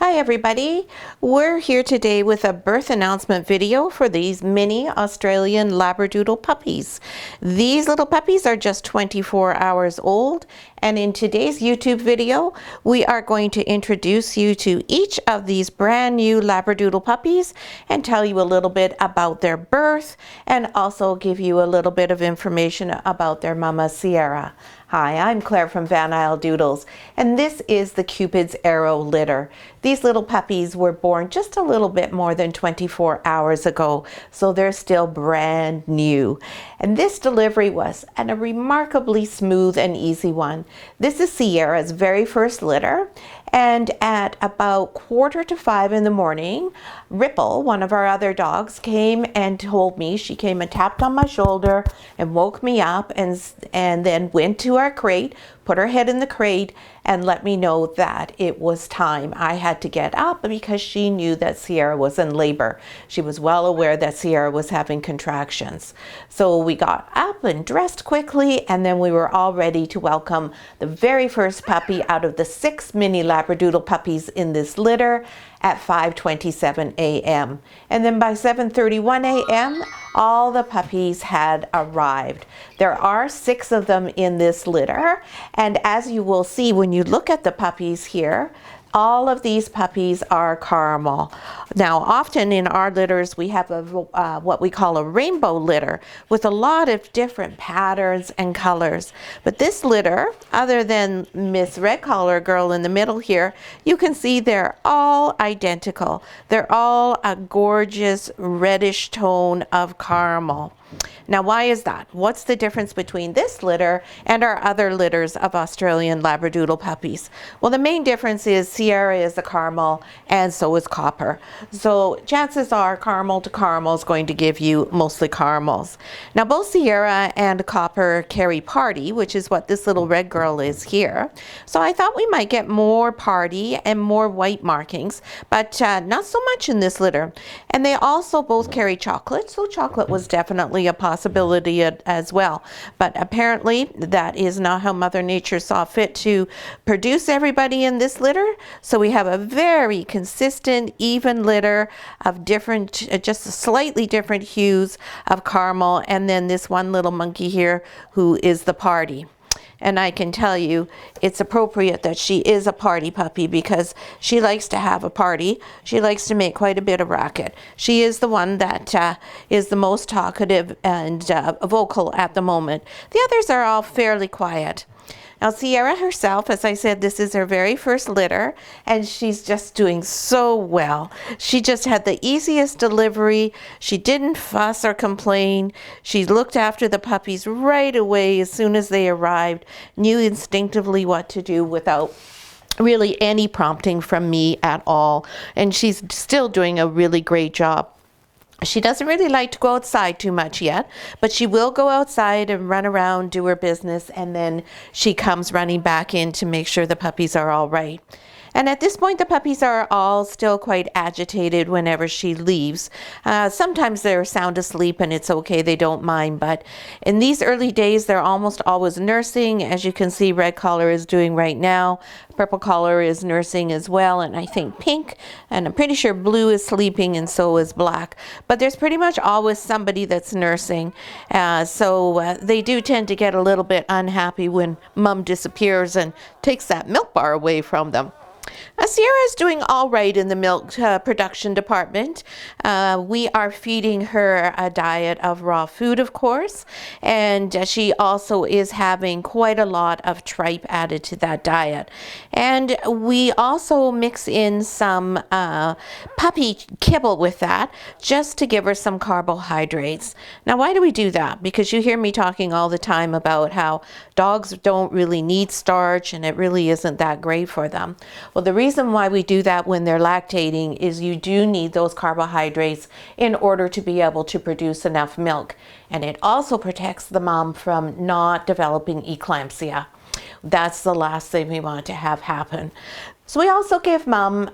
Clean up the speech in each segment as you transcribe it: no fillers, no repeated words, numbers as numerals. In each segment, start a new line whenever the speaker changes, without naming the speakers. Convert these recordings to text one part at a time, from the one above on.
Hi everybody, we're here today with a birth announcement video for these mini Australian Labradoodle puppies. These little puppies are just 24 hours old, and in today's YouTube video we are going to introduce you to each of these brand new Labradoodle puppies and tell you a little bit about their birth and also give you a little bit of information about their mama Sierra. Hi, I'm Claire from Isle Doodles, and this is the Cupid's Arrow litter. These little puppies were born just a little bit more than 24 hours ago, so they're still brand new. And this delivery was a remarkably smooth and easy one. This is Sierra's very first litter, and at about 4:45 in the morning, Ripple, one of our other dogs, came and told me. She came and tapped on my shoulder and woke me up and then went to our crate, put her head in the crate, and let me know that it was time. I had to get up because she knew that Sierra was in labor. She was well aware that Sierra was having contractions. So we got up and dressed quickly, and then we were all ready to welcome the very first puppy out of the 6 mini Labradoodle puppies in this litter at 5:27 a.m. And then by 7:31 a.m., all the puppies had arrived. There are 6 of them in this litter, and as you will see when you look at the puppies here, all of these puppies are caramel. Now, often in our litters, we have what we call a rainbow litter with a lot of different patterns and colors. But this litter, other than Miss Red Collar Girl in the middle here, you can see they're all identical. They're all a gorgeous reddish tone of caramel. Now, why is that? What's the difference between this litter and our other litters of Australian Labradoodle puppies? Well, the main difference is Sierra is a caramel and so is Copper. So chances are caramel to caramel is going to give you mostly caramels. Now, both Sierra and Copper carry Party, which is what this little red girl is here. So I thought we might get more Party and more white markings, but not so much in this litter. And they also both carry chocolate, so chocolate was definitely a possibility as well. But apparently that is not how Mother Nature saw fit to produce everybody in this litter. So we have a very consistent, even litter of different, just slightly different hues of caramel. And then this one little monkey here who is the Party. And I can tell you it's appropriate that she is a party puppy because she likes to have a party. She likes to make quite a bit of racket. She is the one that is the most talkative and vocal at the moment. The others are all fairly quiet. Now, Sierra herself, as I said, this is her very first litter, and she's just doing so well. She just had the easiest delivery. She didn't fuss or complain. She looked after the puppies right away as soon as they arrived, knew instinctively what to do without really any prompting from me at all. And she's still doing a really great job. She doesn't really like to go outside too much yet, but she will go outside and run around, do her business, and then she comes running back in to make sure the puppies are all right. And at this point, the puppies are all still quite agitated whenever she leaves. Sometimes they're sound asleep and it's okay, they don't mind. But in these early days, they're almost always nursing. As you can see, Red Collar is doing right now. Purple Collar is nursing as well, and I think Pink, and I'm pretty sure Blue is sleeping, and so is Black. But there's pretty much always somebody that's nursing. So they do tend to get a little bit unhappy when Mom disappears and takes that milk bar away from them. Sierra is doing all right in the milk production department. We are feeding her a diet of raw food, of course, and she also is having quite a lot of tripe added to that diet. And we also mix in some puppy kibble with that, just to give her some carbohydrates. Now, why do we do that? Because you hear me talking all the time about how dogs don't really need starch and it really isn't that great for them. Well, the reason why we do that when they're lactating is you do need those carbohydrates in order to be able to produce enough milk. And it also protects the mom from not developing eclampsia. That's the last thing we want to have happen. So we also give Mom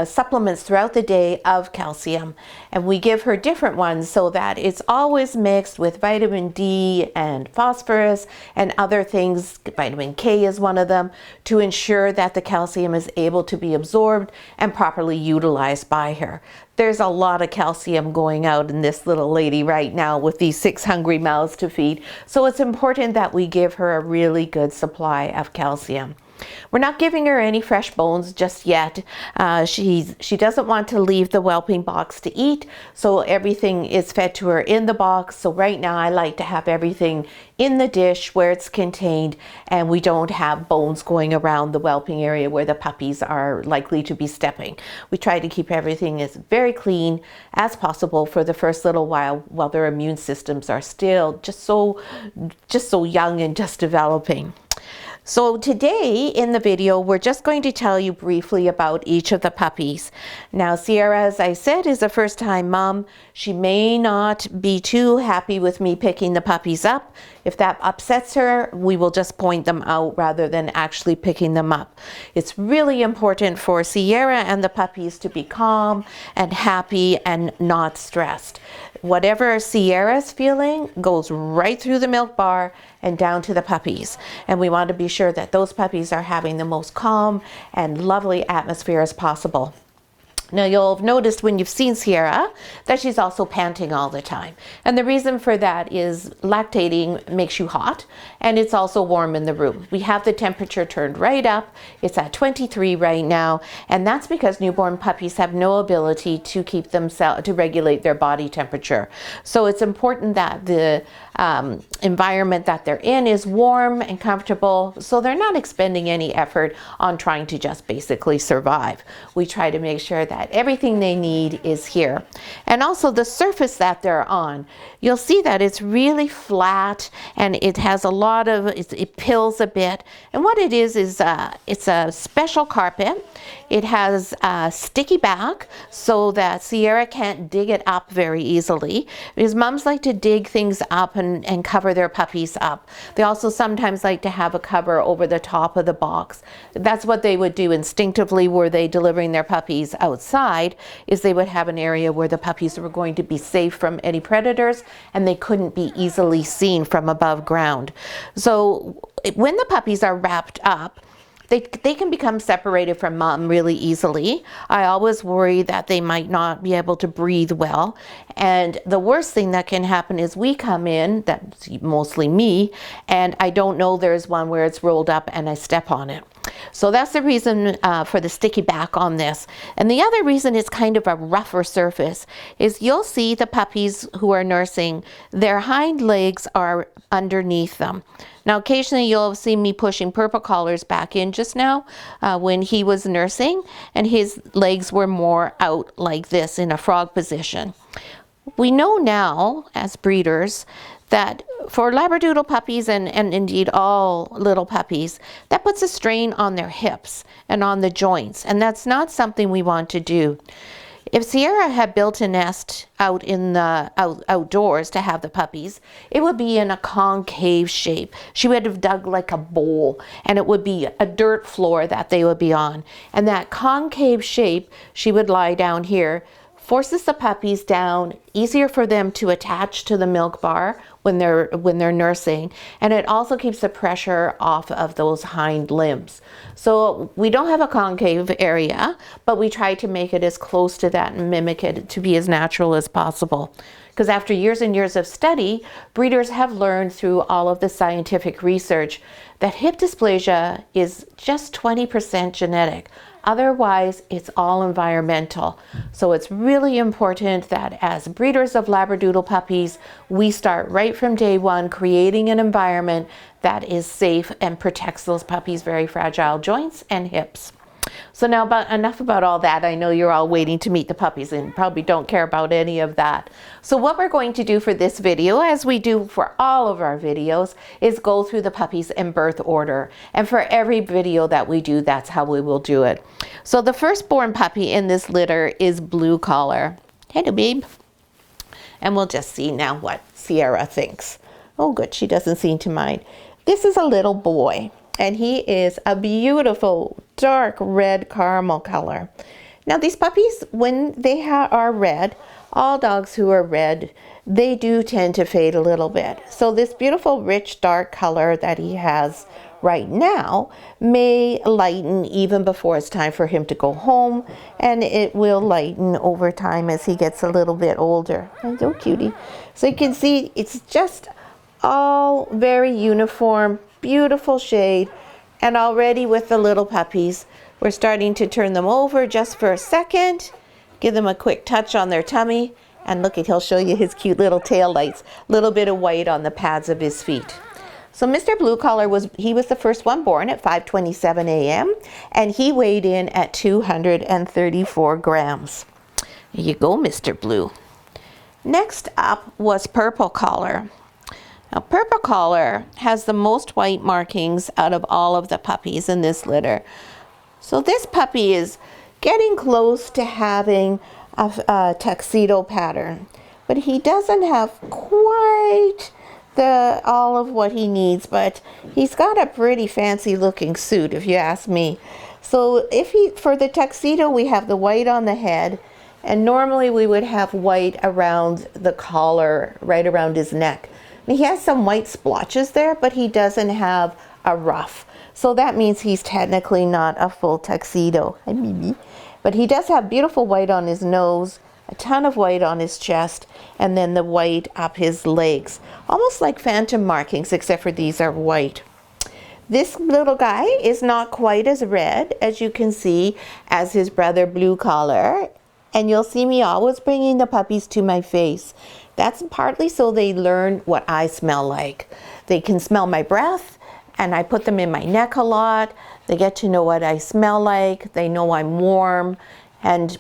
supplements throughout the day of calcium, and we give her different ones so that it's always mixed with vitamin D and phosphorus and other things. Vitamin K is one of them, to ensure that the calcium is able to be absorbed and properly utilized by her. There's a lot of calcium going out in this little lady right now with these 6 hungry mouths to feed. So it's important that we give her a really good supply of calcium. We're not giving her any fresh bones just yet. She doesn't want to leave the whelping box to eat, so everything is fed to her in the box. So right now I like to have everything in the dish where it's contained, and we don't have bones going around the whelping area where the puppies are likely to be stepping. We try to keep everything as very clean as possible for the first little while their immune systems are still just so young and just developing. So today in the video, we're just going to tell you briefly about each of the puppies. Now, Sierra, as I said, is a first-time mom. She may not be too happy with me picking the puppies up. If that upsets her, we will just point them out rather than actually picking them up. It's really important for Sierra and the puppies to be calm and happy and not stressed. Whatever Sierra's feeling goes right through the milk bar and down to the puppies. And we want to be sure that those puppies are having the most calm and lovely atmosphere as possible. Now, you'll have noticed when you've seen Sierra that she's also panting all the time. And the reason for that is lactating makes you hot, and it's also warm in the room. We have the temperature turned right up. It's at 23 right now, and that's because newborn puppies have no ability to keep themselves, to regulate their body temperature. So it's important that the environment that they're in is warm and comfortable, so they're not expending any effort on trying to just basically survive. We try to make sure that everything they need is here. And also the surface that they're on, you'll see that it's really flat, and it has a lot of, it pills a bit. And what it is it's a special carpet. It has a sticky back so that Sierra can't dig it up very easily, because moms like to dig things up and cover their puppies up. They also sometimes like to have a cover over the top of the box. That's what they would do instinctively were they delivering their puppies outside, is they would have an area where the puppies were going to be safe from any predators and they couldn't be easily seen from above ground. So when the puppies are wrapped up, they can become separated from mom really easily. I always worry that they might not be able to breathe well. And the worst thing that can happen is we come in, that's mostly me, and I don't know there's one where it's rolled up and I step on it. So that's the reason for the sticky back on this. And the other reason it's kind of a rougher surface is you'll see the puppies who are nursing, their hind legs are underneath them. Now, occasionally you'll see me pushing Perpe collars back in just now when he was nursing, and his legs were more out like this in a frog position. We know now, as breeders, that for Labradoodle puppies and indeed all little puppies, that puts a strain on their hips and on the joints, and that's not something we want to do. If Sierra had built a nest out in the outdoors to have the puppies, it would be in a concave shape. She would have dug like a bowl, and it would be a dirt floor that they would be on. And that concave shape, she would lie down here, forces the puppies down, easier for them to attach to the milk bar when they're nursing, and it also keeps the pressure off of those hind limbs. So we don't have a concave area, but we try to make it as close to that and mimic it to be as natural as possible. Because after years and years of study, breeders have learned through all of the scientific research that hip dysplasia is just 20% genetic. Otherwise, it's all environmental. So it's really important that as breeders of Labradoodle puppies, we start right from day one creating an environment that is safe and protects those puppies' very fragile joints and hips. So now enough about all that. I know you're all waiting to meet the puppies and probably don't care about any of that. So what we're going to do for this video, as we do for all of our videos, is go through the puppies in birth order. And for every video that we do, that's how we will do it. So the firstborn puppy in this litter is Blue Collar. Hello, babe. And we'll just see now what Sierra thinks. Oh, good. She doesn't seem to mind. This is a little boy, and he is a beautiful dark red caramel color. Now these puppies, when they are red, all dogs who are red, they do tend to fade a little bit. So this beautiful rich dark color that he has right now may lighten even before it's time for him to go home, and it will lighten over time as he gets a little bit older. Hello, cutie. So you can see it's just all very uniform, beautiful shade, and already with the little puppies, we're starting to turn them over just for a second, give them a quick touch on their tummy, and look at, he'll show you his cute little tail lights, little bit of white on the pads of his feet. So Mr. Blue Collar was the first one born at 5:27 a.m. and he weighed in at 234 grams. Here you go, Mr. Blue. Next up was Purple Collar. Now Purple Collar has the most white markings out of all of the puppies in this litter. So this puppy is getting close to having a tuxedo pattern, but he doesn't have quite all of what he needs, but he's got a pretty fancy looking suit if you ask me. So for the tuxedo, we have the white on the head, and normally we would have white around the collar, right around his neck. And he has some white splotches there, but he doesn't have a ruff. So that means he's technically not a full tuxedo. Hi, Mimi. But he does have beautiful white on his nose, a ton of white on his chest, and then the white up his legs. Almost like phantom markings, except for these are white. This little guy is not quite as red, as you can see, as his brother Blue Collar. And you'll see me always bringing the puppies to my face. That's partly so they learn what I smell like. They can smell my breath, and I put them in my neck a lot. They get to know what I smell like. They know I'm warm, and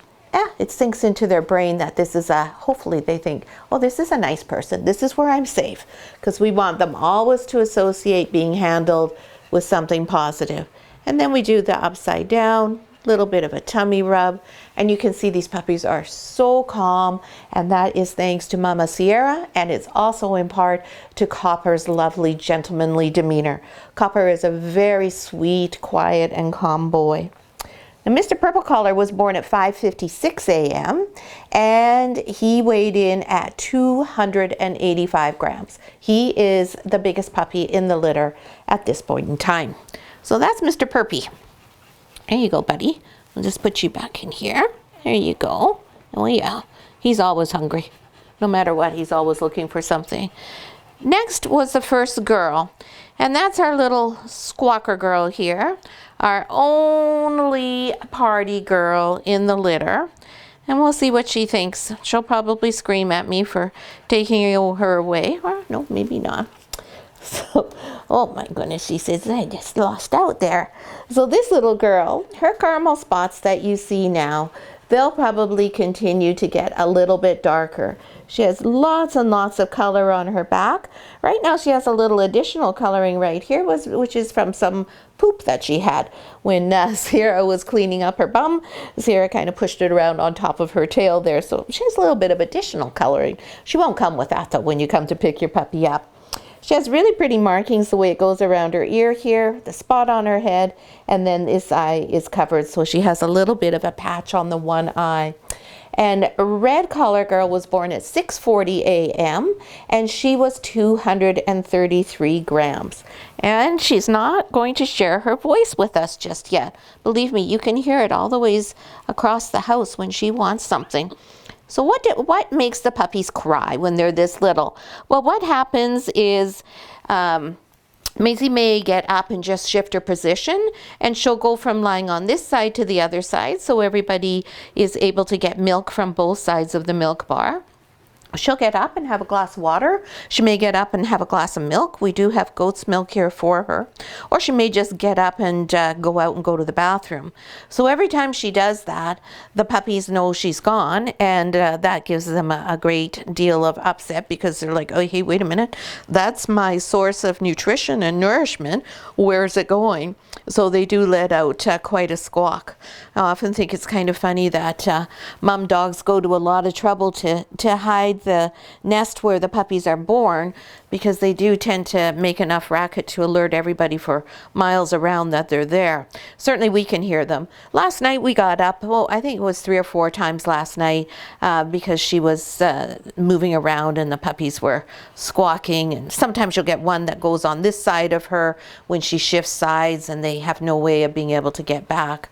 it sinks into their brain that this is hopefully they think, oh, this is a nice person. This is where I'm safe, because we want them always to associate being handled with something positive. And then we do the upside down, little bit of a tummy rub, and you can see these puppies are so calm, and that is thanks to Mama Sierra, and it's also in part to Copper's lovely gentlemanly demeanor. Copper is a very sweet, quiet, and calm boy. Now, Mr. Purple Collar was born at 5:56 a.m. and he weighed in at 285 grams. He is the biggest puppy in the litter at this point in time. So that's Mr. Perpe. There you go, buddy. I'll just put you back in here. There you go. Oh yeah, he's always hungry. No matter what, he's always looking for something. Next was the first girl, and that's our little squawker girl here, our only party girl in the litter. And we'll see what she thinks. She'll probably scream at me for taking her away. Or no, maybe not. So, oh my goodness, she says, I just lost out there. So this little girl, her caramel spots that you see now, they'll probably continue to get a little bit darker. She has lots and lots of color on her back. Right now she has a little additional coloring right here, which is from some poop that she had. When Sierra was cleaning up her bum, Sierra kind of pushed it around on top of her tail there. So she has a little bit of additional coloring. She won't come with that though when you come to pick your puppy up. She has really pretty markings the way it goes around her ear here, the spot on her head, and then this eye is covered, so she has a little bit of a patch on the one eye. And Red Collar Girl was born at 6:40 a.m. and she was 233 grams. And she's not going to share her voice with us just yet. Believe me, you can hear it all the ways across the house when she wants something. So what makes the puppies cry when they're this little? Well, what happens is Maisie may get up and just shift her position, and she'll go from lying on this side to the other side, so everybody is able to get milk from both sides of the milk bar. She'll get up and have a glass of water. She may get up and have a glass of milk. We do have goat's milk here for her. Or she may just get up and go out and go to the bathroom. So every time she does that, the puppies know she's gone, and that gives them a great deal of upset, because they're like, oh, hey, wait a minute. That's my source of nutrition and nourishment. Where's it going? So they do let out quite a squawk. I often think it's kind of funny that mom dogs go to a lot of trouble to hide outside the nest where the puppies are born, because they do tend to make enough racket to alert everybody for miles around that they're there. Certainly we can hear them. Last night we got up, I think it was 3 or 4 times last night, because she was moving around and the puppies were squawking. And sometimes you'll get one that goes on this side of her when she shifts sides and they have no way of being able to get back.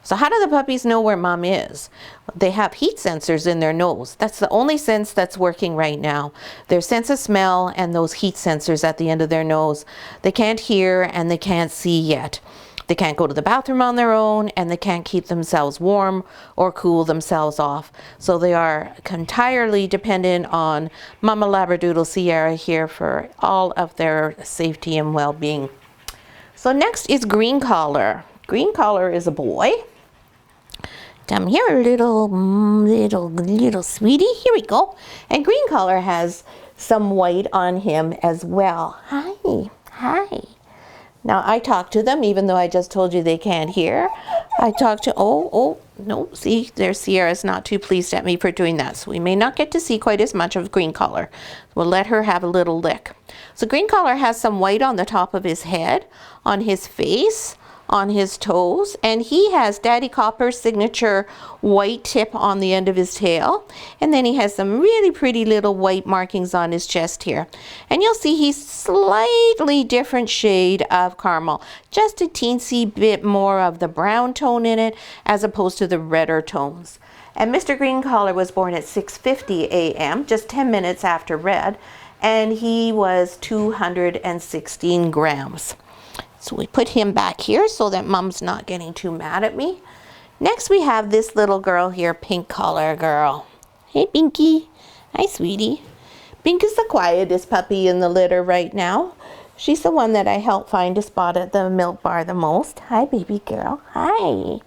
So how do the puppies know where mom is? They have heat sensors in their nose. That's the only sense that's working right now. Their sense of smell and those heat sensors at the end of their nose. They can't hear and they can't see yet. They can't go to the bathroom on their own, and they can't keep themselves warm or cool themselves off. So they are entirely dependent on Mama Labradoodle Sierra here for all of their safety and well-being. So next is Green Collar. Green Collar is a boy. Come here, little sweetie. Here we go. And Green Collar has some white on him as well. Hi, hi. Now I talk to them, even though I just told you they can't hear. I talk to, no, see, there's Sierra's not too pleased at me for doing that. So we may not get to see quite as much of Green Collar. We'll let her have a little lick. So Green Collar has some white on the top of his head, on his face, on his toes, and he has Daddy Copper's signature white tip on the end of his tail, and then he has some really pretty little white markings on his chest here. And you'll see he's slightly different shade of caramel, just a teensy bit more of the brown tone in it as opposed to the redder tones. And Mr. Green Collar was born at 6:50 a.m., just 10 minutes after Red, and he was 216 grams. So we put him back here so that Mom's not getting too mad at me. Next we have this little girl here, Pink Collar Girl. Hey, Pinky. Hi, sweetie. Pink is the quietest puppy in the litter right now. She's the one that I help find a spot at the milk bar the most. Hi, baby girl. Hi.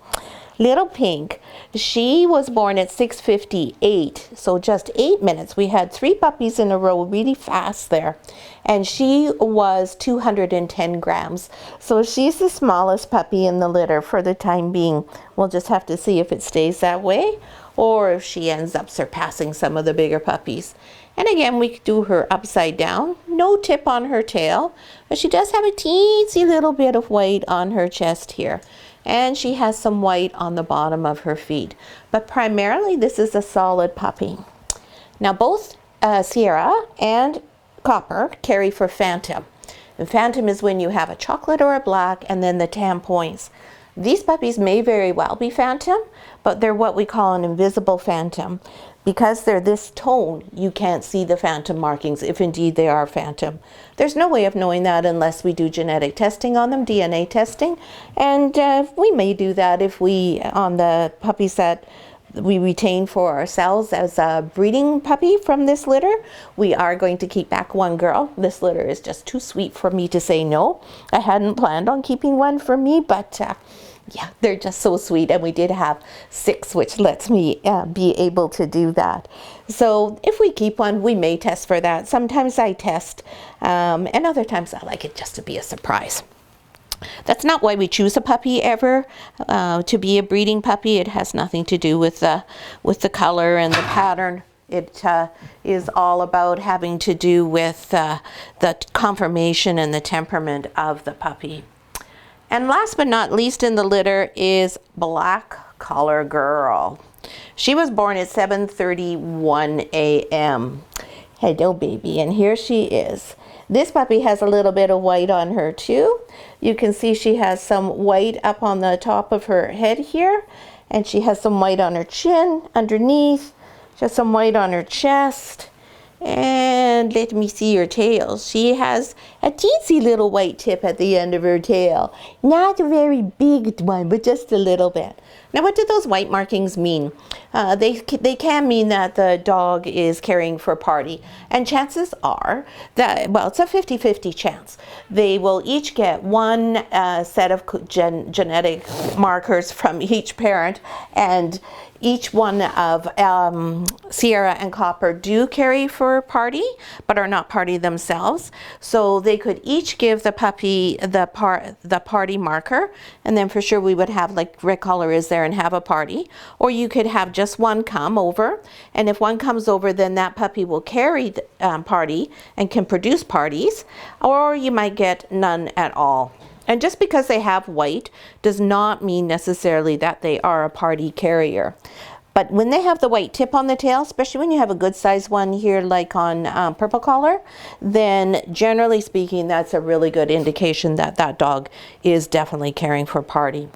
Little Pink. She was born at 6:58, so just 8 minutes. We had 3 puppies in a row really fast there. And she was 210 grams. So she's the smallest puppy in the litter for the time being. We'll just have to see if it stays that way or if she ends up surpassing some of the bigger puppies. And again, we do her upside down. No tip on her tail, but she does have a teensy little bit of white on her chest here. And she has some white on the bottom of her feet. But primarily, this is a solid puppy. Now, both Sierra and Copper carry for Phantom. And Phantom is when you have a chocolate or a black and then the tan points. These puppies may very well be Phantom, but they're what we call an invisible Phantom. Because they're this tone, you can't see the Phantom markings, if indeed they are Phantom. There's no way of knowing that unless we do genetic testing on them, DNA testing. And we may do that if we, on the puppies that we retain for ourselves as a breeding puppy from this litter, we are going to keep back one girl. This litter is just too sweet for me to say no. I hadn't planned on keeping one for me, but yeah, they're just so sweet, and we did have 6, which lets me be able to do that. So if we keep one, we may test for that. Sometimes I test, and other times I like it just to be a surprise. That's not why we choose a puppy ever, to be a breeding puppy. It has nothing to do with the color and the pattern. It is all about having to do with the conformation and the temperament of the puppy. And last but not least in the litter is Black Collar Girl. She was born at 7:31 a.m. Hello, baby, and here she is. This puppy has a little bit of white on her too. You can see she has some white up on the top of her head here, and she has some white on her chin underneath. She has some white on her chest. And let me see her tail. She has a teensy little white tip at the end of her tail. Not a very big one, but just a little bit. Now, what do those white markings mean? They can mean that the dog is caring for party. And chances are that, well, it's a 50-50 chance. They will each get one set of genetic markers from each parent, and each one of Sierra and Copper do carry for party, but are not party themselves. So they could each give the puppy the party marker, and then for sure we would have, like Red Collar is there and have a party, or you could have just one come over, and if one comes over, then that puppy will carry the party and can produce parties, or you might get none at all. And just because they have white does not mean necessarily that they are a party carrier. But when they have the white tip on the tail, especially when you have a good sized one here like on Purple Collar, then generally speaking, that's a really good indication that that dog is definitely caring for party.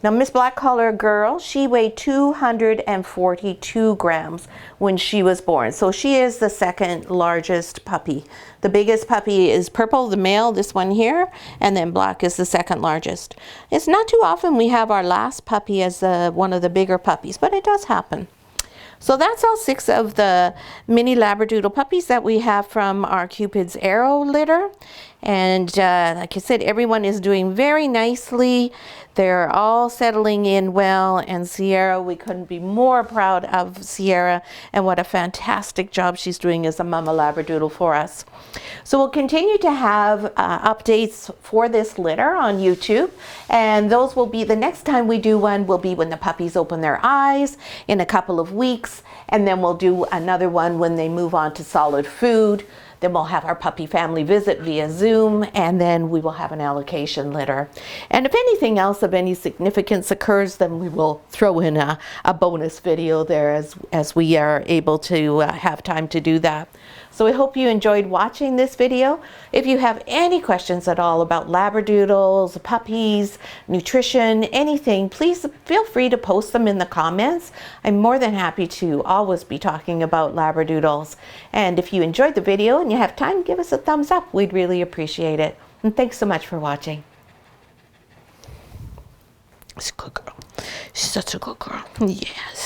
Now, Miss Black Collar Girl, she weighed 242 grams when she was born. So she is the second largest puppy. The biggest puppy is Purple, the male, this one here, and then Black is the second largest. It's not too often we have our last puppy as one of the bigger puppies, but it does happen. So that's all 6 of the mini Labradoodle puppies that we have from our Cupid's Arrow litter. And like I said, everyone is doing very nicely. They're all settling in well. And Sierra, we couldn't be more proud of Sierra and what a fantastic job she's doing as a mama Labradoodle for us. So we'll continue to have updates for this litter on YouTube. And those will be, the next time we do one will be when the puppies open their eyes in a couple of weeks. And then we'll do another one when they move on to solid food. Then we'll have our puppy family visit via Zoom, and then we will have an allocation litter. And if anything else of any significance occurs, then we will throw in a bonus video there as we are able to have time to do that. So I hope you enjoyed watching this video. If you have any questions at all about Labradoodles, puppies, nutrition, anything, please feel free to post them in the comments. I'm more than happy to always be talking about Labradoodles. And if you enjoyed the video and you have time, give us a thumbs up. We'd really appreciate it. And thanks so much for watching. She's a good girl. She's such a good girl. Yes.